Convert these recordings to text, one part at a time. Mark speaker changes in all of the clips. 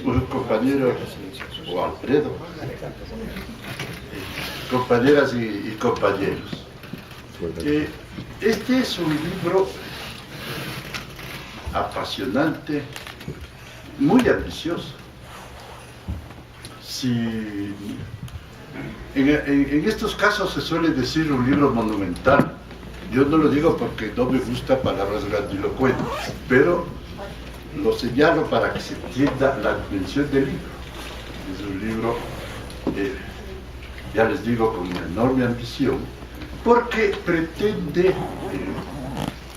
Speaker 1: Bueno, compañeros, o Alfredo, compañeras y compañeros. Este es un libro apasionante, muy ambicioso. En estos casos se suele decir un libro monumental. Yo no lo digo porque no me gustan palabras grandilocuentes, pero lo señalo para que se entienda la dimensión del libro. Es un libro, ya les digo, con una enorme ambición, porque pretende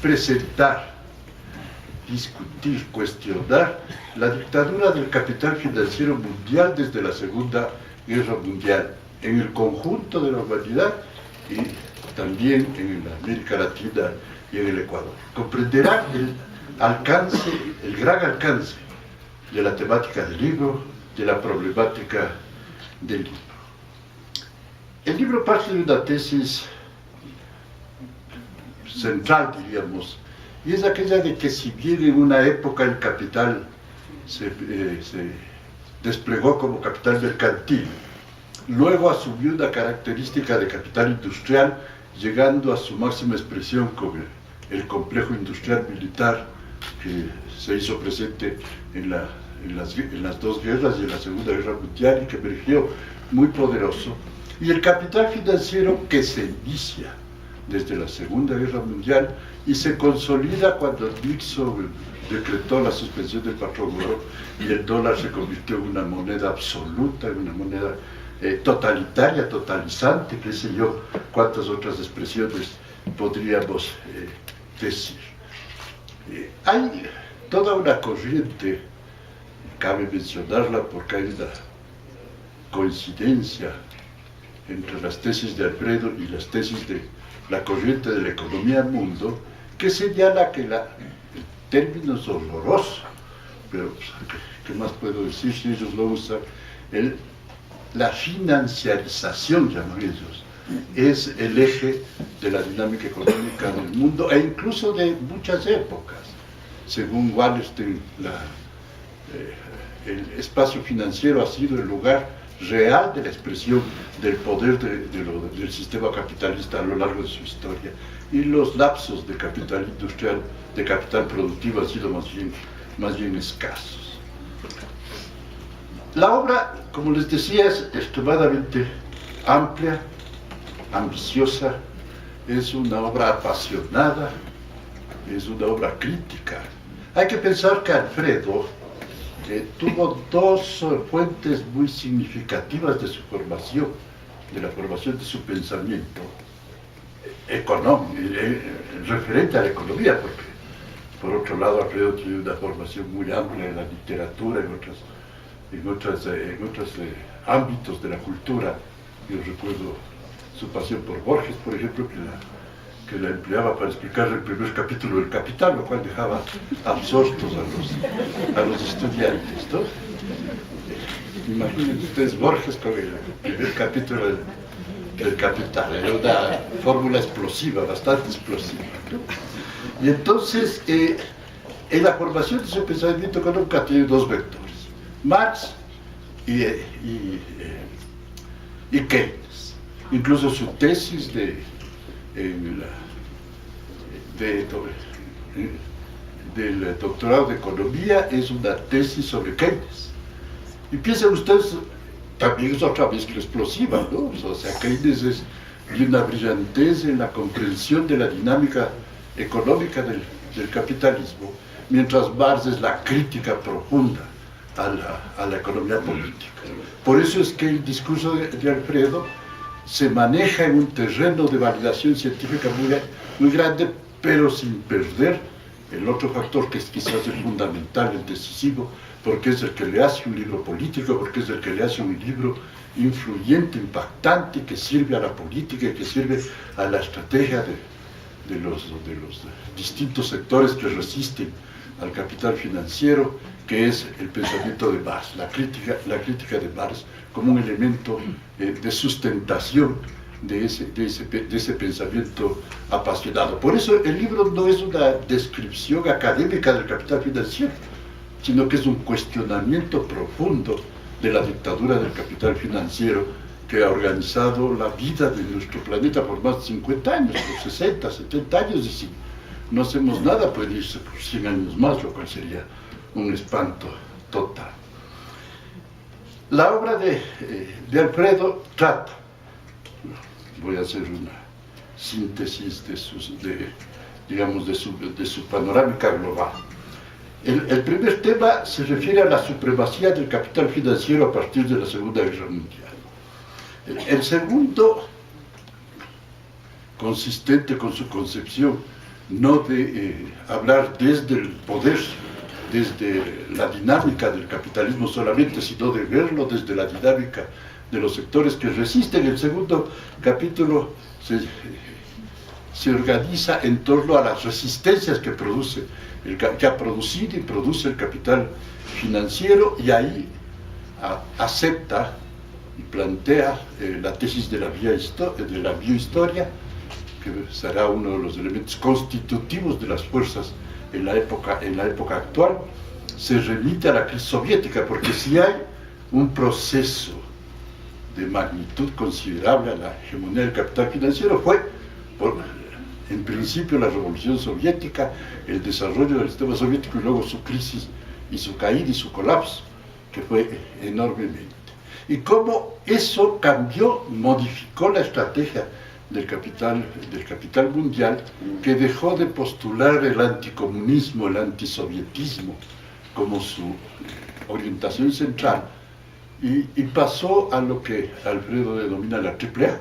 Speaker 1: presentar, discutir, cuestionar la dictadura del capital financiero mundial desde la Segunda Guerra Mundial, en el conjunto de la humanidad y también en la América Latina y en el Ecuador. Comprenderán el gran alcance de la temática del libro, de la problemática del libro. El libro parte de una tesis central, diríamos, y es aquella de que si bien en una época el capital se desplegó como capital mercantil, luego asumió una característica de capital industrial, llegando a su máxima expresión con el complejo industrial militar que se hizo presente en las dos guerras y en la Segunda Guerra Mundial y que emergió muy poderoso, y el capital financiero que se inicia desde la Segunda Guerra Mundial y se consolida cuando Nixon decretó la suspensión del patrón oro y el dólar se convirtió en una moneda absoluta, en una moneda totalitaria, totalizante, qué sé yo, cuántas otras expresiones podríamos decir. Hay toda una corriente, cabe mencionarla porque hay una coincidencia entre las tesis de Alfredo y las tesis de la corriente de la economía del mundo, que señala que el término es horroroso, pero ¿qué más puedo decir si ellos lo usan? La financiarización, llaman ellos, es el eje de la dinámica económica del mundo e incluso de muchas épocas. Según Wallerstein, el espacio financiero ha sido el lugar real de la expresión del poder del sistema capitalista a lo largo de su historia, y los lapsos de capital industrial, de capital productivo, han sido más bien escasos. La obra, como les decía, es extremadamente amplia, ambiciosa, es una obra apasionada, es una obra crítica. Hay que pensar que Alfredo tuvo dos fuentes muy significativas de su formación, de la formación de su pensamiento económico, referente a la economía, porque por otro lado Alfredo tiene una formación muy amplia en la literatura, en otros ámbitos de la cultura. Yo recuerdo su pasión por Borges, por ejemplo, que la empleaba para explicar el primer capítulo del Capital, lo cual dejaba absortos a los estudiantes, ¿no? Imaginen ustedes Borges con el primer capítulo del Capital, era una fórmula explosiva, bastante explosiva, ¿no? Y entonces, en la formación de su pensamiento económico tiene dos vectores, Marx y Keynes. Incluso su tesis del doctorado de Economía es una tesis sobre Keynes. Y piensen ustedes, también es otra mezcla explosiva, ¿no? O sea, Keynes es de una brillantez en la comprensión de la dinámica económica del capitalismo, mientras Marx es la crítica profunda a la economía política. Por eso es que el discurso de Alfredo se maneja en un terreno de validación científica muy grande, pero sin perder el otro factor que es quizás el fundamental, el decisivo, porque es el que le hace un libro político, porque es el que le hace un libro influyente, impactante, que sirve a la política, que sirve a la estrategia de los distintos sectores que resisten al capital financiero, que es el pensamiento de Marx, la crítica de Marx como un elemento de sustentación de ese pensamiento apasionado. Por eso el libro no es una descripción académica del capital financiero, sino que es un cuestionamiento profundo de la dictadura del capital financiero que ha organizado la vida de nuestro planeta por más de 50 años, por 60, 70 años, y si no hacemos nada puede irse por 100 años más, lo cual sería un espanto total. La obra de Alfredo trata, voy a hacer una síntesis de su panorámica global. El primer tema se refiere a la supremacía del capital financiero a partir de la Segunda Guerra Mundial. El segundo, consistente con su concepción, no de hablar desde el poder, desde la dinámica del capitalismo solamente, sino de verlo desde la dinámica de los sectores que resisten. El segundo capítulo se organiza en torno a las resistencias que produce, que ha producido y produce el capital financiero, y ahí acepta y plantea la tesis de la biohistoria, que será uno de los elementos constitutivos de las fuerzas en la época actual. Se remite a la crisis soviética, porque si hay un proceso de magnitud considerable a la hegemonía del capital financiero, fue en principio la revolución soviética, el desarrollo del sistema soviético, y luego su crisis y su caída y su colapso, que fue enormemente. Y cómo eso cambió, modificó la estrategia del capital mundial, que dejó de postular el anticomunismo, el antisovietismo como su orientación central, y pasó a lo que Alfredo denomina la AAA.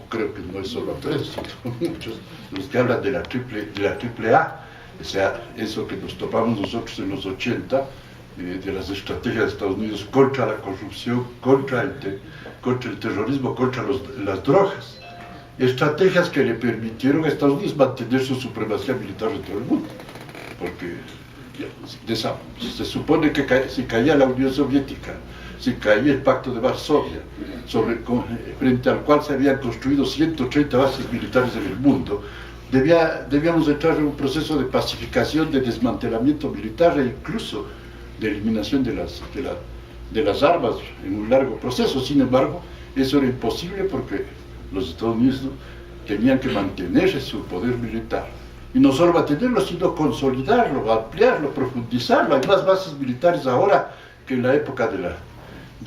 Speaker 1: Creo que no es solo Alfredo, sino muchos los que hablan de la AAA, o sea, eso que nos topamos nosotros en los 80, de las estrategias de Estados Unidos contra la corrupción, contra el terrorismo, contra las drogas. Estrategias que le permitieron a Estados Unidos mantener su supremacía militar en todo el mundo, porque se supone que si caía la Unión Soviética, si caía el Pacto de Varsovia, frente al cual se habían construido 130 bases militares en el mundo, debíamos entrar en un proceso de pacificación, de desmantelamiento militar e incluso de eliminación de las armas en un largo proceso. Sin embargo, eso era imposible porque los Estados Unidos tenían que mantener su poder militar. Y no solo mantenerlo, sino consolidarlo, ampliarlo, profundizarlo. Hay más bases militares ahora que en la época de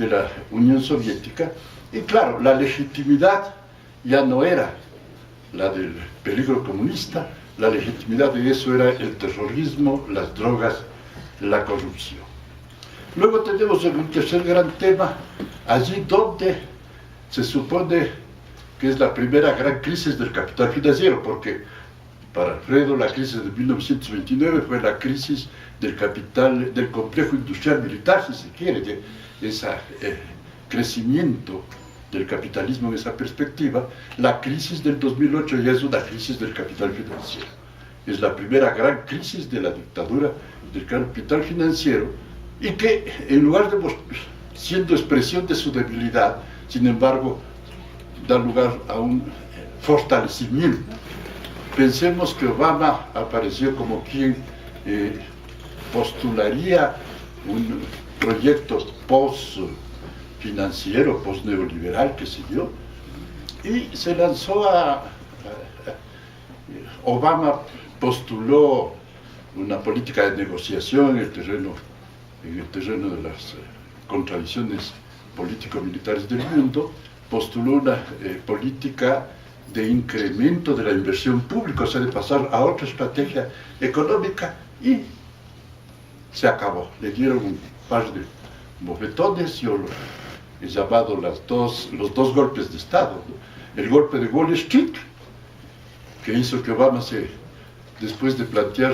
Speaker 1: la Unión Soviética. Y claro, la legitimidad ya no era la del peligro comunista, la legitimidad de eso era el terrorismo, las drogas, la corrupción. Luego tenemos un tercer gran tema, allí donde se supone que es la primera gran crisis del capital financiero, porque para Alfredo la crisis de 1929 fue la crisis del complejo industrial militar, si se quiere, de ese crecimiento del capitalismo en esa perspectiva. La crisis del 2008 ya es una crisis del capital financiero. Es la primera gran crisis de la dictadura del capital financiero, y que en lugar de siendo expresión de su debilidad, sin embargo, da lugar a un fortalecimiento. Pensemos que Obama apareció como quien postularía un proyecto post-financiero, post-neoliberal, qué sé yo, y se lanzó Obama postuló una política de negociación en el terreno de las contradicciones político-militares del mundo, postuló una política de incremento de la inversión pública, o sea, de pasar a otra estrategia económica, y se acabó. Le dieron un par de bofetones, yo lo he llamado los dos golpes de Estado, ¿no? El golpe de Wall Street, que hizo que Obama después de plantear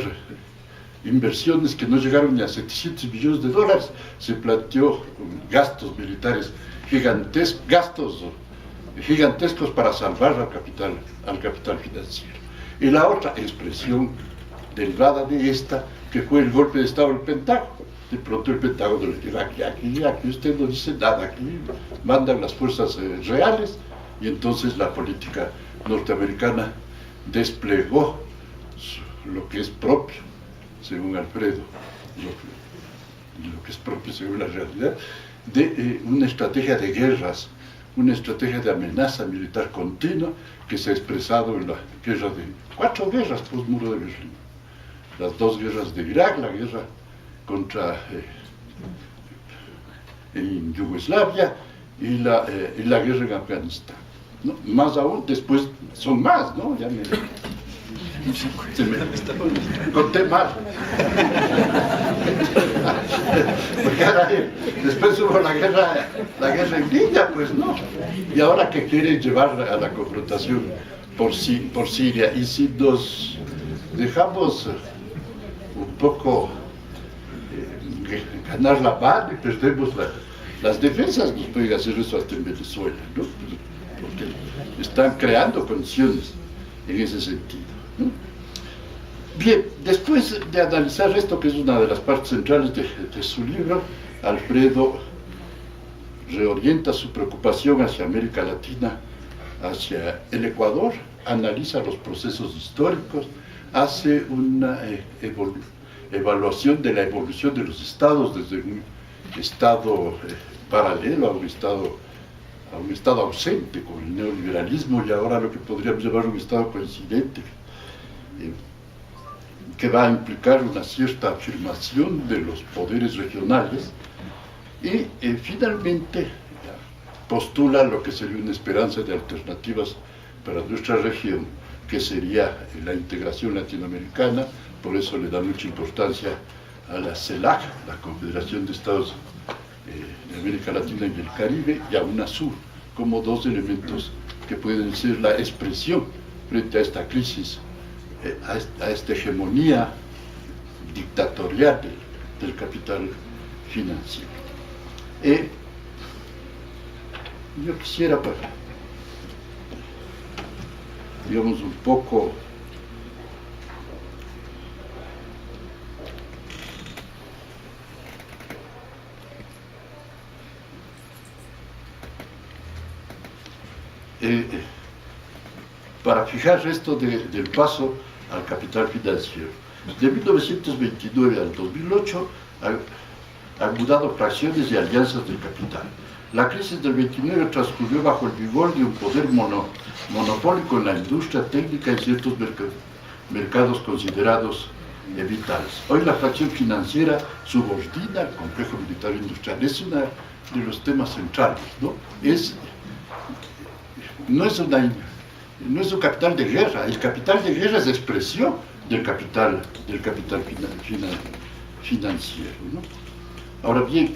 Speaker 1: inversiones que no llegaron ni a 700 millones de dólares, se planteó gastos militares gigantescos para salvar al capital financiero. Y la otra expresión derivada de esta, que fue el golpe de Estado del Pentágono. De pronto el Pentágono le dijo: aquí usted no dice nada, aquí mandan las fuerzas reales, y entonces la política norteamericana desplegó lo que es propio, según Alfredo, es propio según la realidad, de una estrategia de guerras, una estrategia de amenaza militar continua que se ha expresado en la guerra de 4 guerras post-muro de Berlín. Las 2 guerras de Irak, la guerra contra en Yugoslavia y la guerra en Afganistán, ¿no? Más aún, después son más, ¿no? Ya me conté mal. Porque ahora, después hubo la guerra en Libia, pues no. Y ahora que quieren llevar a la confrontación por Siria, y si nos dejamos un poco ganar la mano y perdemos las defensas, nos pueden hacer eso hasta en Venezuela, ¿no? Porque están creando condiciones en ese sentido, ¿no? Bien, después de analizar esto, que es una de las partes centrales de su libro, Alfredo reorienta su preocupación hacia América Latina, hacia el Ecuador, analiza los procesos históricos, hace una evaluación de la evolución de los estados desde un estado paralelo a un estado ausente con el neoliberalismo, y ahora lo que podríamos llamar un estado coincidente, que va a implicar una cierta afirmación de los poderes regionales, y finalmente postula lo que sería una esperanza de alternativas para nuestra región, que sería la integración latinoamericana. Por eso le da mucha importancia a la CELAC, la Confederación de Estados de América Latina y el Caribe, y a UNASUR, como 2 elementos que pueden ser la expresión frente a esta crisis, a esta hegemonía dictatorial del capital financiero. Yo quisiera, digamos, un poco para fijar esto del paso al capital financiero. De 1929 al 2008 han mudado fracciones y alianzas del capital. La crisis del 29 transcurrió bajo el vigor de un poder monopólico en la industria técnica y ciertos mercados considerados vitales. Hoy la fracción financiera subordina al complejo militar industrial. Es uno de los temas centrales, ¿no? No es un capital de guerra. El capital de guerra es expresión del capital financiero, ¿no? Ahora bien,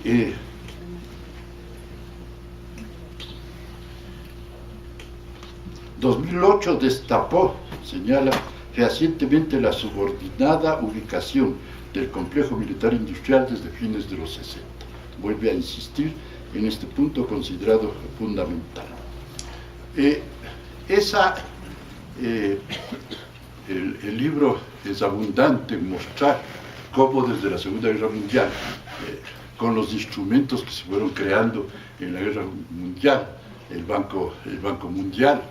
Speaker 1: 2008 destapó, señala, fehacientemente la subordinada ubicación del complejo militar industrial desde fines de los 60. Vuelve a insistir en este punto considerado fundamental. El libro es abundante en mostrar cómo desde la Segunda Guerra Mundial, con los instrumentos que se fueron creando en la Guerra Mundial, el Banco Mundial,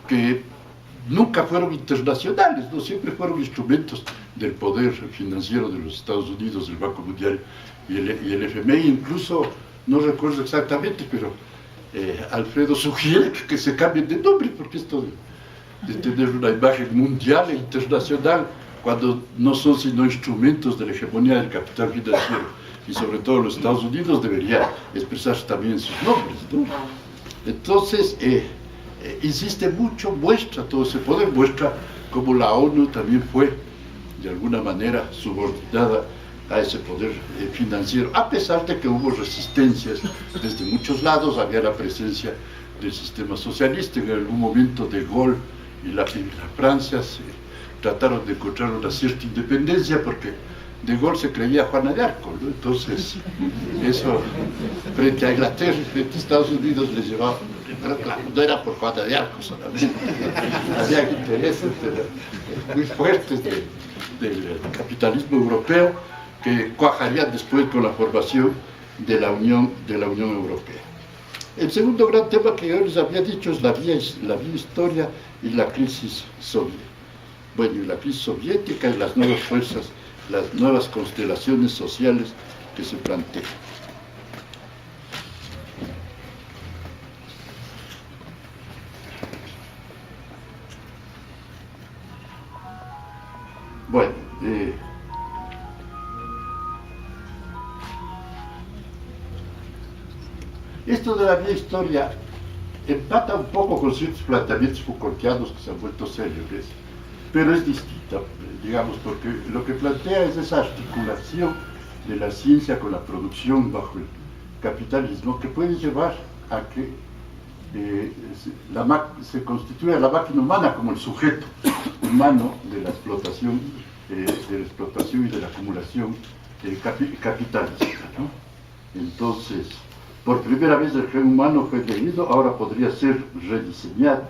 Speaker 1: que nunca fueron internacionales, no siempre fueron instrumentos del poder financiero de los Estados Unidos, el Banco Mundial y el FMI. Incluso, no recuerdo exactamente, pero Alfredo sugiere que se cambien de nombre, porque esto de tener una imagen mundial e internacional, cuando no son sino instrumentos de la hegemonía del capital financiero, y sobre todo los Estados Unidos, debería expresarse también en sus nombres, ¿no? Entonces, insiste mucho, muestra todo ese poder, muestra cómo la ONU también fue, de alguna manera, subordinada a ese poder financiero, a pesar de que hubo resistencias desde muchos lados. Había la presencia del sistema socialista. En algún momento De Gaulle y la Francia trataron de encontrar una cierta independencia, porque De Gaulle se creía Juana de Arco, ¿no? Entonces, eso frente a Inglaterra y frente a Estados Unidos les llevaba, no era por Juana de Arco solamente, había intereses muy fuertes del capitalismo europeo que cuajarían después con la formación de la Unión Europea. El segundo gran tema que yo les había dicho es la vía historia y la crisis soviética. Bueno, y la crisis soviética y las nuevas fuerzas, las nuevas constelaciones sociales que se plantea. Bueno, esto de la vía historia empata un poco con ciertos planteamientos Foucaultianos que se han vuelto célebres, pero es distinta, digamos, porque lo que plantea es esa articulación de la ciencia con la producción bajo el capitalismo que puede llevar a que se constituya la máquina humana como el sujeto humano de la explotación y de la acumulación capitalista, ¿no? Entonces, por primera vez el gen humano fue leído, ahora podría ser rediseñado.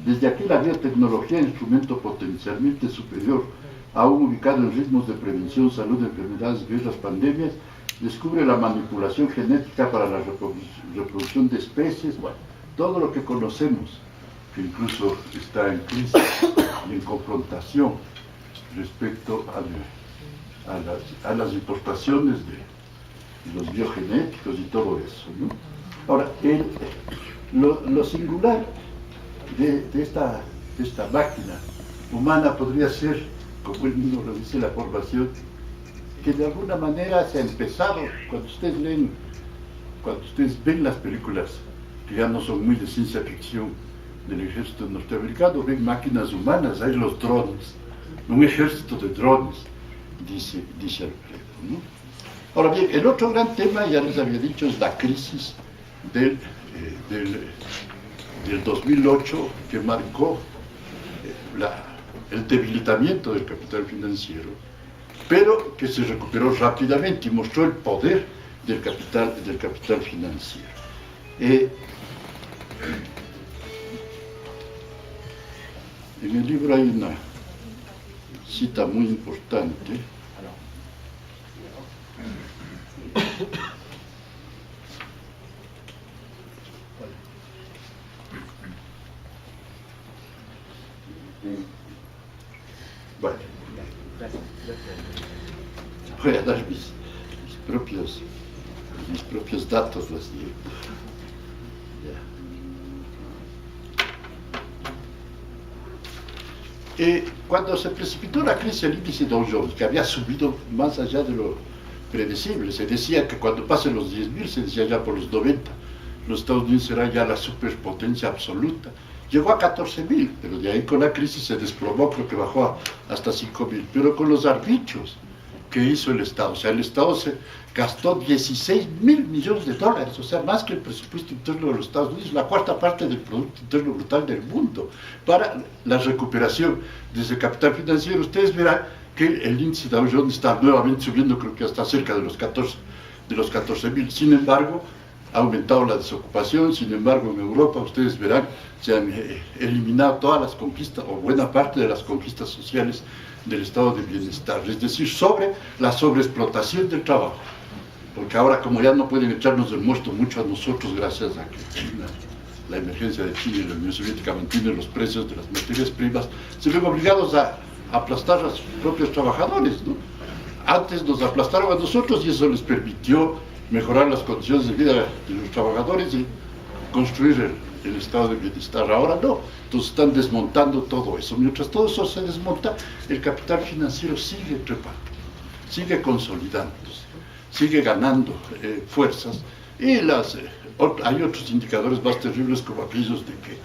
Speaker 1: Desde aquí la biotecnología, instrumento potencialmente superior, aún ubicado en ritmos de prevención, salud, enfermedades, guerras, pandemias, descubre la manipulación genética para la reproducción de especies, bueno, todo lo que conocemos, que incluso está en crisis y en confrontación respecto a las importaciones de los biogenéticos y todo eso, ¿no? Ahora, lo singular de esta máquina humana podría ser, como él mismo lo dice, la formación, que de alguna manera se ha empezado, cuando ustedes ven las películas que ya no son muy de ciencia ficción del ejército norteamericano, ven máquinas humanas, hay los drones, un ejército de drones, dice Alfredo, ¿no? Ahora bien, el otro gran tema, ya les había dicho, es la crisis del 2008, que marcó el debilitamiento del capital financiero, pero que se recuperó rápidamente y mostró el poder del capital financiero. En el libro hay una cita muy importante. Bueno, voy a dar mis propios datos, las digo. Cuando se precipitó la crisis del índice Dow Jones, que había subido más allá de lo predecible, se decía que cuando pasen los 10.000, se decía ya por los 90, los Estados Unidos será ya la superpotencia absoluta. Llegó a 14.000, pero de ahí con la crisis se desplomó, creo que bajó hasta 5.000, pero con los arbitrios que hizo el Estado, o sea, el Estado se gastó 16.000 millones de dólares, o sea, más que el presupuesto interno de los Estados Unidos, la cuarta parte del Producto Interno Brutal del mundo, para la recuperación de ese capital financiero. Ustedes verán que el índice Dow Jones está nuevamente subiendo, creo que hasta cerca de los 14.000. Sin embargo, ha aumentado la desocupación. Sin embargo, en Europa, ustedes verán, se han eliminado todas las conquistas, o buena parte de las conquistas sociales del estado de bienestar, es decir, sobre la sobreexplotación del trabajo. Porque ahora, como ya no pueden echarnos del muerto mucho a nosotros, gracias a que China, la emergencia de China y la Unión Soviética mantienen los precios de las materias primas, se ven obligados a aplastar a sus propios trabajadores, ¿no? Antes nos aplastaron a nosotros y eso les permitió mejorar las condiciones de vida de los trabajadores y construir el estado de bienestar. Ahora no, entonces están desmontando todo eso. Mientras todo eso se desmonta, el capital financiero sigue trepando, sigue consolidándose, sigue ganando fuerzas, y hay otros indicadores más terribles, como aquellos de que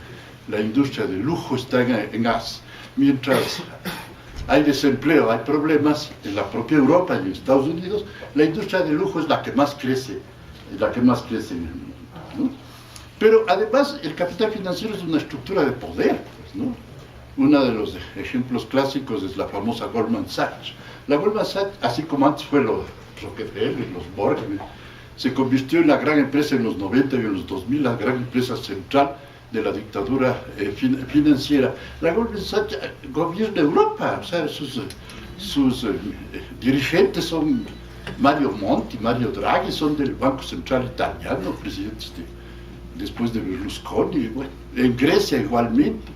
Speaker 1: la industria de lujo está en gas. Mientras hay desempleo, hay problemas en la propia Europa y en Estados Unidos, la industria de lujo es la que más crece, en el mundo, ¿no? Pero además el capital financiero es una estructura de poder, pues, ¿no? Uno de los ejemplos clásicos es la famosa Goldman Sachs. La Goldman Sachs, así como antes fue los Rockefeller, los Morgan, se convirtió en la gran empresa en los 90 y en los 2000, la gran empresa central de la dictadura financiera. La Goldman Sachs gobierna Europa, o sea, sus dirigentes son Mario Monti, Mario Draghi, son del Banco Central Italiano, presidentes después de Berlusconi, bueno, en Grecia igualmente,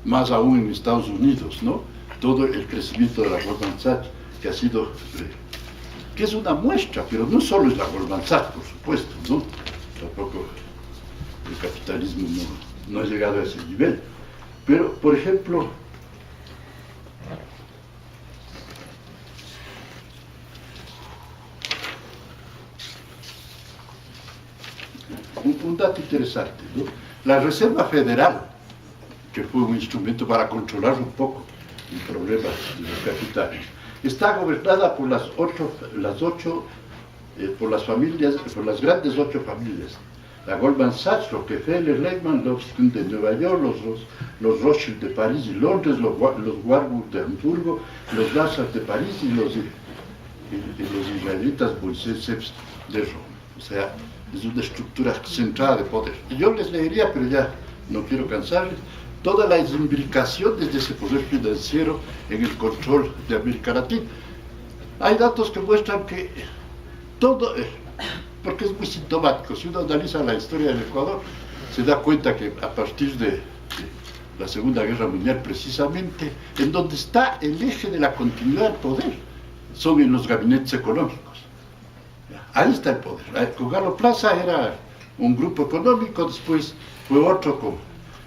Speaker 1: más aún en Estados Unidos, ¿no? Todo el crecimiento de la Goldman Sachs que ha sido que es una muestra, pero no solo es la Goldman Sachs, por supuesto, ¿no? Tampoco el capitalismo no ha llegado a ese nivel. Pero, por ejemplo, un dato interesante, ¿no? La Reserva Federal, que fue un instrumento para controlar un poco el problema de los capitales, está gobernada por por las familias, por las grandes 8 familias. La Goldman Sachs, Rockefeller, Lehman, los de Nueva York, los Rothschild de París y Londres, los Warburg de Hamburgo, los Lazar de París y los israelitas Moisés de Roma. O sea, es una estructura centrada de poder. Y yo les leería, pero ya no quiero cansarles, toda la imbricación desde ese poder financiero en el control de América Latina. Hay datos que muestran que todo, porque es muy sintomático, si uno analiza la historia del Ecuador, se da cuenta que a partir de la Segunda Guerra Mundial, precisamente, en donde está el eje de la continuidad del poder, son en los gabinetes económicos. Ahí está el poder. Con Galo Plaza era un grupo económico, después fue otro,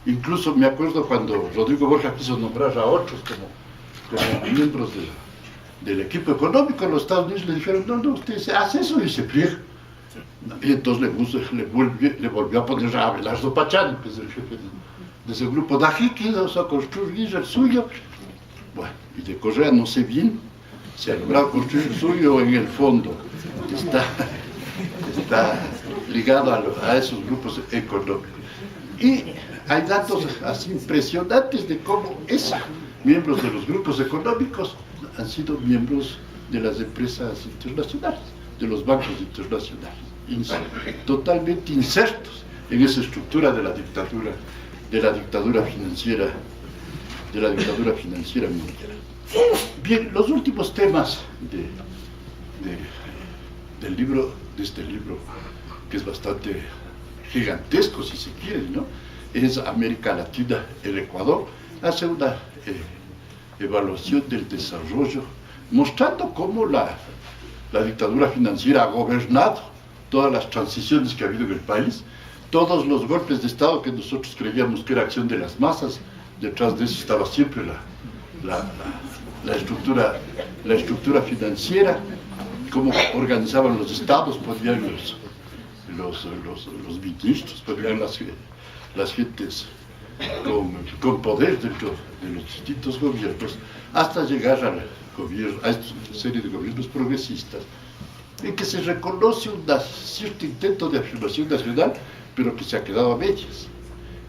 Speaker 1: incluso me acuerdo cuando Rodrigo Borja quiso nombrar a otros como miembros del equipo económico, los Estados Unidos le dijeron, no, usted hace eso y se pliega. Y entonces le volvió a poner a Abelardo Pachán, que es el jefe de ese grupo. Dají quiso construir el suyo. Bueno, y de Correa no sé bien, se ha logrado construir el suyo en el fondo. Está ligado a esos grupos económicos. Y hay datos así impresionantes de cómo esos miembros de los grupos económicos han sido miembros de las empresas internacionales, de los bancos internacionales, totalmente insertos en esa estructura de la dictadura financiera mundial. Bien, los últimos temas de este libro, que es bastante gigantesco si se quiere, ¿no? Es América Latina, el Ecuador, hace una evaluación del desarrollo, mostrando cómo la dictadura financiera ha gobernado todas las transiciones que ha habido en el país, todos los golpes de Estado que nosotros creíamos que era acción de las masas, detrás de eso estaba siempre la estructura financiera, cómo organizaban los estados, podían los ministros, podían las gentes con poder dentro de los distintos gobiernos, hasta llegar a esta serie de gobiernos progresistas, en que se reconoce un cierto intento de afirmación nacional, pero que se ha quedado a medias.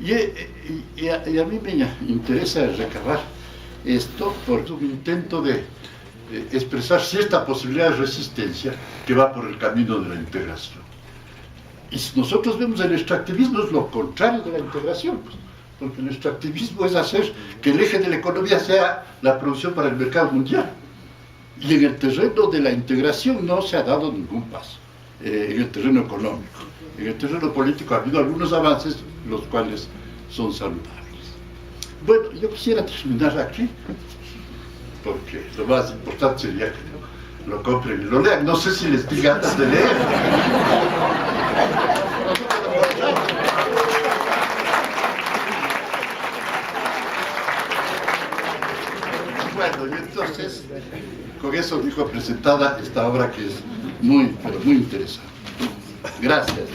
Speaker 1: Y a mí me interesa recabar esto por un intento de expresar cierta posibilidad de resistencia que va por el camino de la integración. Y si nosotros vemos el extractivismo, es lo contrario de la integración, pues, porque el extractivismo es hacer que el eje de la economía sea la producción para el mercado mundial. Y en el terreno de la integración no se ha dado ningún paso, en el terreno económico. En el terreno político ha habido algunos avances, los cuales son saludables. Bueno, yo quisiera terminar aquí, porque lo más importante sería que lo compren y lo lean. No sé si les diga antes de leer. Bueno, y entonces, con eso dijo presentada esta obra que es muy, pero muy interesante. Gracias.